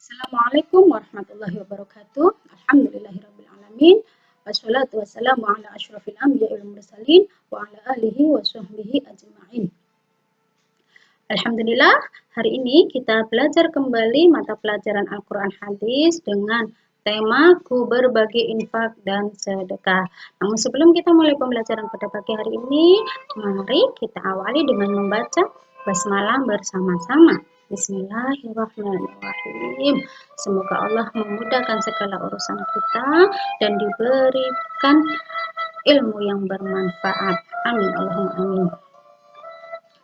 Assalamualaikum warahmatullahi wabarakatuh. Alhamdulillahirabbil alamin. Wassalatu wassalamu ala asyrofil anbiya'i wal mursalin wa ala alihi wa sahbihi ajma'in. Alhamdulillah, hari ini kita belajar kembali mata pelajaran Al-Quran Hadis dengan tema ku berbagi infak dan sedekah. Namun sebelum kita mulai pembelajaran pada pagi hari ini, mari kita awali dengan membaca basmalah bersama-sama. Bismillahirrahmanirrahim. Semoga Allah memudahkan segala urusan kita dan diberikan ilmu yang bermanfaat. Amin Allahumma amin.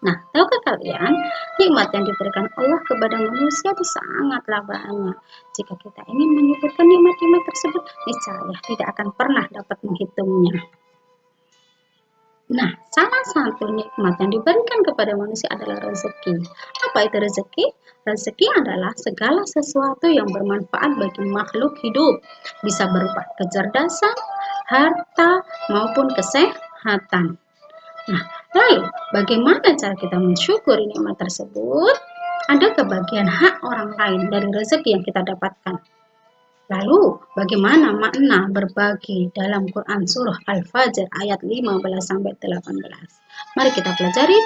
Nah, tahukah kalian, nikmat yang diberikan Allah kepada manusia itu sangatlah banyak. Jika kita ingin menyebutkan nikmat-nikmat tersebut, niscaya tidak akan pernah dapat menghitungnya. Nah, salah satu nikmat yang diberikan kepada manusia adalah rezeki. Apa itu rezeki? Rezeki adalah segala sesuatu yang bermanfaat bagi makhluk hidup. Bisa berupa kecerdasan, harta, maupun kesehatan. Nah, lalu bagaimana cara kita mensyukuri nikmat tersebut? Ada kebagian hak orang lain dari rezeki yang kita dapatkan. Lalu, bagaimana makna berbagi dalam Quran Surah Al-Fajr ayat 15-18? Mari kita pelajari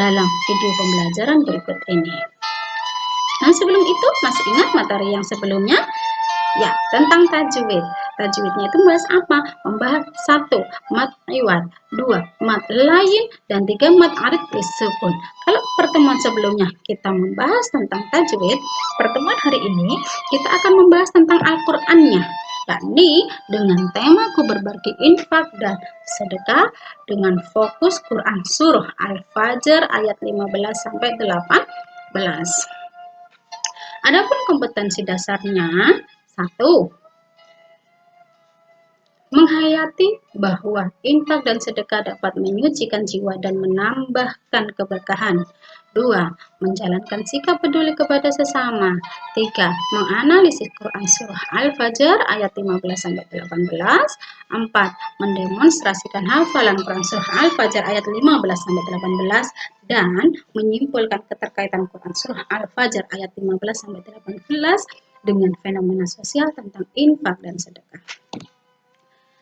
dalam video pembelajaran berikut ini. Nah, sebelum itu, masih ingat materi yang sebelumnya? Ya, tentang tajwid. Tajwidnya itu membahas apa? Membahas 1. Mad iwad, 2. Mad lain, dan 3. Mad arid bisukun. Kalau pertemuan sebelumnya kita membahas tentang tajwid, pertemuan hari ini kita akan membahas tentang Al-Qur'annya, yakni dengan tema ku berbagi infak dan sedekah dengan fokus Quran Surah Al-Fajr ayat 15-18. Adapun kompetensi dasarnya, 1. Menghayati bahwa infak dan sedekah dapat menyucikan jiwa dan menambahkan keberkahan. 2. Menjalankan sikap peduli kepada sesama. 3. Menganalisis Quran Surah Al-Fajr ayat 15-18. 4. Mendemonstrasikan hafalan Quran Surah Al-Fajr ayat 15-18 dan menyimpulkan keterkaitan Quran Surah Al-Fajr ayat 15-18 dengan fenomena sosial tentang infak dan sedekah.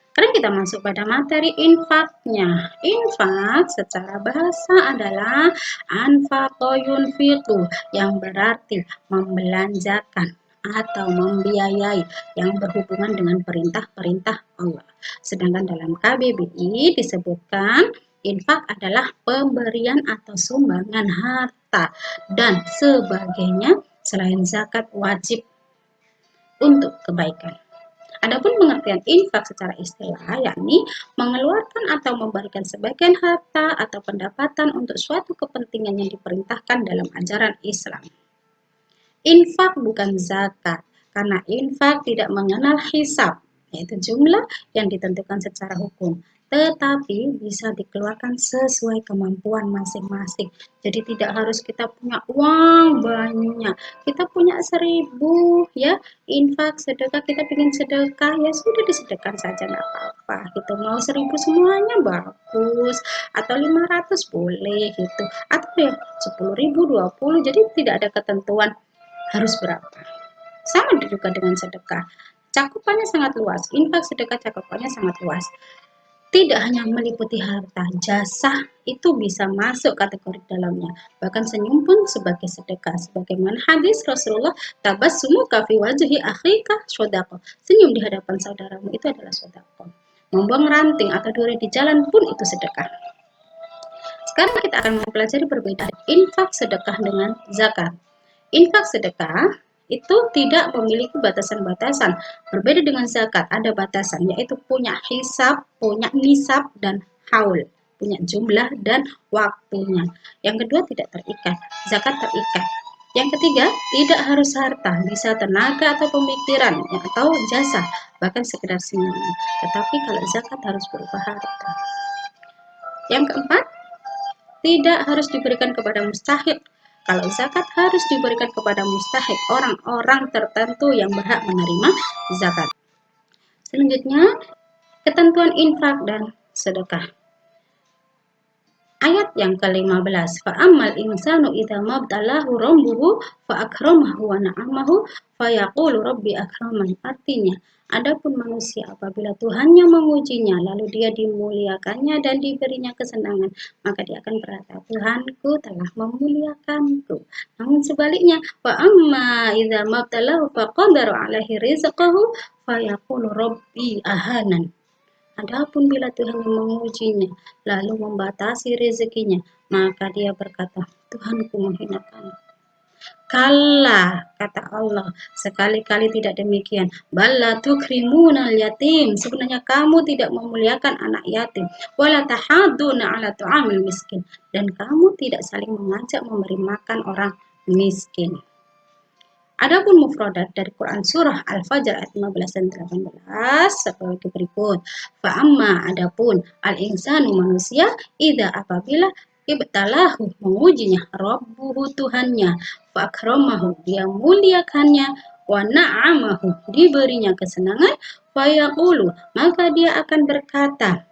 Sekarang kita masuk pada materi infaknya. Infak secara bahasa adalah anfaqo yunfiqu, yang berarti membelanjakan atau membiayai yang berhubungan dengan perintah-perintah Allah. Sedangkan dalam KBBI disebutkan infak adalah pemberian atau sumbangan harta dan sebagainya selain zakat wajib untuk kebaikan. Adapun pengertian infak secara istilah, yakni mengeluarkan atau memberikan sebagian harta atau pendapatan untuk suatu kepentingan yang diperintahkan dalam ajaran Islam. Infak bukan zakat, karena infak tidak mengenal hisab, yaitu jumlah yang ditentukan secara hukum, tetapi bisa dikeluarkan sesuai kemampuan masing-masing. Jadi tidak harus kita punya uang banyak, kita punya 1.000 ya, infak sedekah, kita ingin sedekah ya sudah disedekahkan saja, nggak apa-apa gitu. Mau 1.000 semuanya bagus, atau 500 boleh gitu, atau ya 10.000, 20, jadi tidak ada ketentuan harus berapa. Sama juga dengan sedekah, cakupannya sangat luas. Infak sedekah cakupannya sangat luas. Tidak hanya meliputi harta, jasa itu bisa masuk kategori dalamnya. Bahkan senyum pun sebagai sedekah. Sebagaimana hadis Rasulullah, tabassumuka fi wajhi akhika shadaqah. Senyum di hadapan saudaramu itu adalah sedekah. Membuang ranting atau duri di jalan pun itu sedekah. Sekarang kita akan mempelajari perbedaan infak sedekah dengan zakat. Infak sedekah itu tidak memiliki batasan-batasan. Berbeda dengan zakat, ada batasan, yaitu punya hisab, punya nisab, dan haul, punya jumlah dan waktunya. Yang kedua tidak terikat, zakat terikat. Yang ketiga, tidak harus harta, bisa tenaga atau pemikiran atau jasa, bahkan sekedar senyuman. Tetapi kalau zakat harus berupa harta. Yang keempat, tidak harus diberikan kepada mustahik. Kalau zakat harus diberikan kepada mustahik, orang-orang tertentu yang berhak menerima zakat. Selanjutnya, ketentuan infak dan sedekah. Ayat yang ke-15, fa'ammal insanu idza mabtalahu rabbuhu fa akramahu wa na'amahu fa yaqulu rabbi akraman. Artinya, adapun manusia apabila Tuhannya mengujinya lalu dia dimuliakannya dan diberinya kesenangan, maka dia akan berkata, Tuhanku telah memuliakanku. Namun sebaliknya, fa amma idza mabtalahu fa qadara alaihi rizqahu fa yaqulu rabbi ahanan. Adapun bila Tuhan mengujinya, lalu membatasi rezekinya, maka dia berkata, Tuhanku menghinakan. Kala, kata Allah, sekali-kali tidak demikian. Balla tukrimunal yatim. Sebenarnya kamu tidak memuliakan anak yatim. Wala tahaduna ala tu'amil miskin. Dan kamu tidak saling mengajak memberi makan orang miskin. Adapun mufradat dari Quran surah Al-Fajr ayat 15 dan 18 seperti berikut. Fa'amma adapun al-insanu manusia idza apabila ibtalahu mengujinya rabbuhu Tuhannya fakramahu dia muliakannya wa na'amahu diberinya kesenangan fayaqulu maka dia akan berkata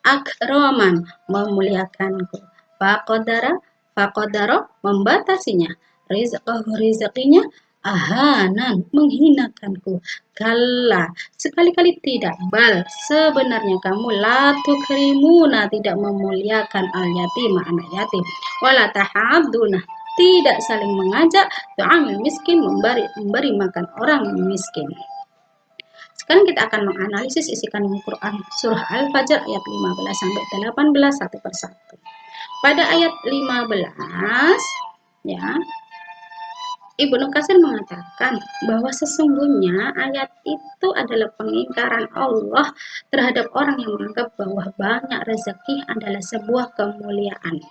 akraman memuliakanku faqadara membatasinya rezekinya ahanan menghinakanku kalla sekali-kali tidak bal sebenarnya kamu la tukrimuna tidak memuliakan al yatima anak yatim wala tahaduna tidak saling mengajak tu'amil miskin memberi makan orang miskin. Sekarang kita akan menganalisis isi kandung Quran surah Al-Fajr ayat 15 sampai 18 satu persatu. Pada ayat 15 ya Ibnu Katsir mengatakan bahwa sesungguhnya ayat itu adalah pengingkaran Allah terhadap orang yang menganggap bahwa banyak rezeki adalah sebuah kemuliaan.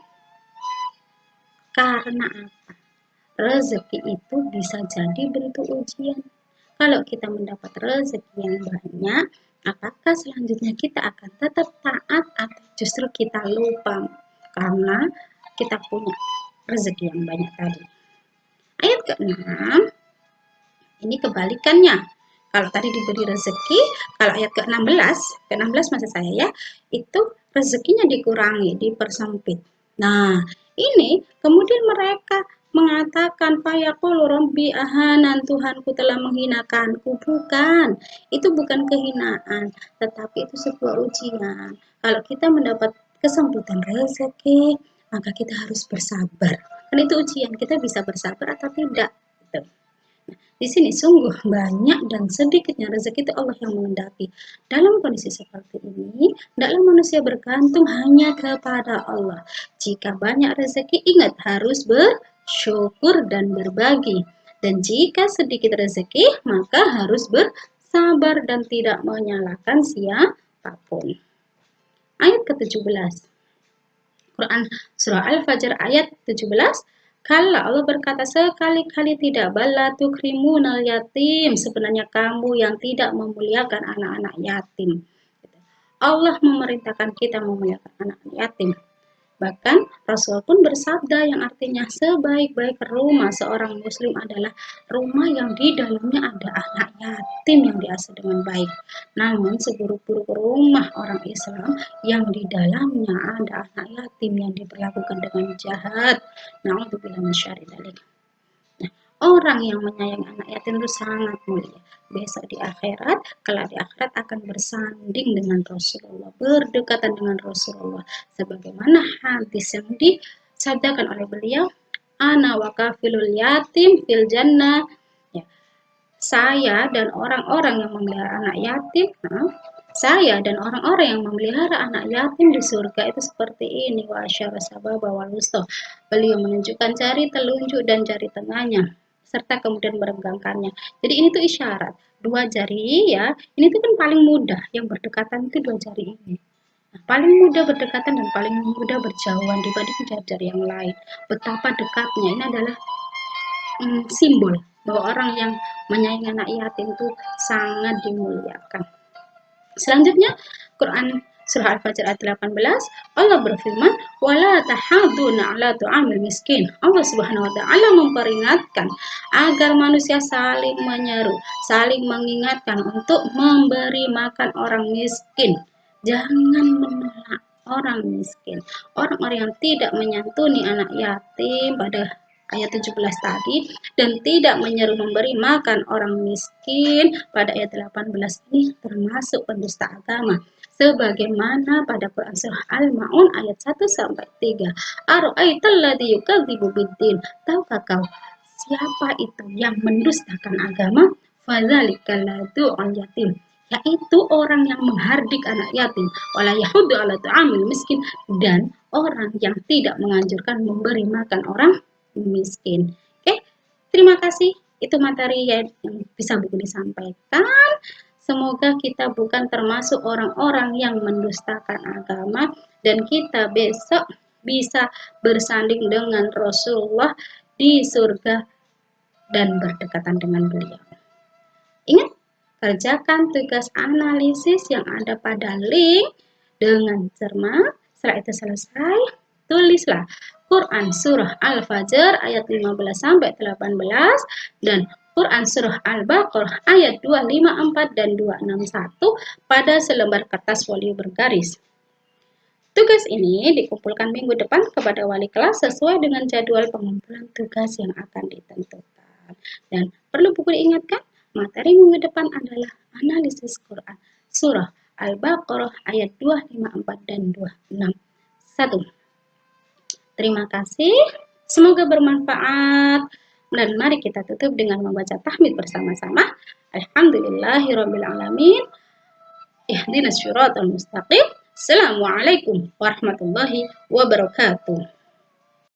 Karena apa? Rezeki itu bisa jadi bentuk ujian. Kalau kita mendapat rezeki yang banyak, apakah selanjutnya kita akan tetap taat atau justru kita lupa karena kita punya rezeki yang banyak tadi? Ayat ke-6 ini kebalikannya. Kalau tadi diberi rezeki, kalau ayat ke-16 maksud saya ya, itu rezekinya dikurangi, dipersempit. Nah, ini kemudian mereka mengatakan fayaqulu rabbi ahanan Tuhanku telah menghinakanku. Bukan, itu bukan kehinaan, tetapi itu sebuah ujian. Kalau kita mendapat kesempitan rezeki, maka kita harus bersabar. Kan itu ujian, kita bisa bersabar atau tidak. Gitu. Di sini sungguh banyak dan sedikitnya rezeki itu Allah yang mengendaki. Dalam kondisi seperti ini, hendaklah manusia bergantung hanya kepada Allah. Jika banyak rezeki, ingat harus bersyukur dan berbagi. Dan jika sedikit rezeki, maka harus bersabar dan tidak menyalahkan siapapun. Ayat ke-17. Quran surah Al-Fajr ayat 17. Kala Allah berkata sekali-kali tidak bala tukrimunal yatim. Sebenarnya kamu yang tidak memuliakan anak-anak yatim. Allah memerintahkan kita memuliakan anak-anak yatim. Bahkan Rasul pun bersabda yang artinya sebaik-baik rumah seorang muslim adalah rumah yang di dalamnya ada anak yatim yang diasuh dengan baik. Namun seburuk-buruk rumah orang Islam yang di dalamnya ada anak yatim yang diperlakukan dengan jahat. Na'udzubillah min syarri dzalik. Orang yang menyayangi anak yatim itu sangat mulia. Besok di akhirat, kelak di akhirat akan bersanding dengan Rasulullah, berdekatan dengan Rasulullah. Sebagaimana hadis yang disabdakan oleh beliau, ana wa kafilul yatim fil jannah. Ya, saya dan orang-orang yang memelihara anak yatim, saya dan orang-orang yang memelihara anak yatim di surga itu seperti ini. Wa asyara sababa wal wusta. Beliau menunjukkan jari telunjuk dan jari tengahnya serta kemudian meregangkannya. Jadi ini tuh isyarat. Dua jari ya, ini tuh kan paling mudah yang berdekatan itu dua jari ini. Nah, paling mudah berdekatan dan paling mudah berjauhan dibanding jari-jari yang lain. Betapa dekatnya ini adalah simbol bahwa orang yang menyayangi anak yatim itu sangat dimuliakan. Selanjutnya Quran surah Al-Fajr ayat 18 Allah berfirman wala tahaduna ala tu'amil miskin. Allah Subhanahu wa taala memperingatkan agar manusia saling menyeru, saling mengingatkan untuk memberi makan orang miskin. Jangan menolak. orang miskin. Orang-orang yang tidak menyantuni anak yatim pada ayat 17 tadi dan tidak menyeru memberi makan orang miskin pada ayat 18 ini termasuk pendusta agama. Sebagaimana pada Quran surah Al-Maun ayat 1 sampai 3. Ara'aital ladzi yukadzibu biddin? Tahukah kau siapa itu yang mendustakan agama? Fadzalikal ladzu'ul yatim, yaitu orang yang menghardik anak yatim, wala yahuddu ala ta'amil miskin, dan orang yang tidak menganjurkan memberi makan orang miskin. Oke, terima kasih. Itu materi yang bisa buku disampaikan. Semoga kita bukan termasuk orang-orang yang mendustakan agama dan kita besok bisa bersanding dengan Rasulullah di surga dan berdekatan dengan beliau. Ingat, kerjakan tugas analisis yang ada pada link dengan cermat. Setelah itu selesai, tulislah Quran Surah Al-Fajr ayat 15 sampai 18 dan Quran Surah Al-Baqarah ayat 254 dan 261 pada selembar kertas folio bergaris. Tugas ini dikumpulkan minggu depan kepada wali kelas sesuai dengan jadwal pengumpulan tugas yang akan ditentukan. Dan perlu buku diingatkan, materi minggu depan adalah analisis Quran Surah Al-Baqarah ayat 254 dan 261. Terima kasih, semoga bermanfaat. Dan mari kita tutup dengan membaca tahmid bersama-sama. Alhamdulillahirrabbilalamin. Ihdinas syiratal mustaqim. Assalamualaikum warahmatullahi wabarakatuh.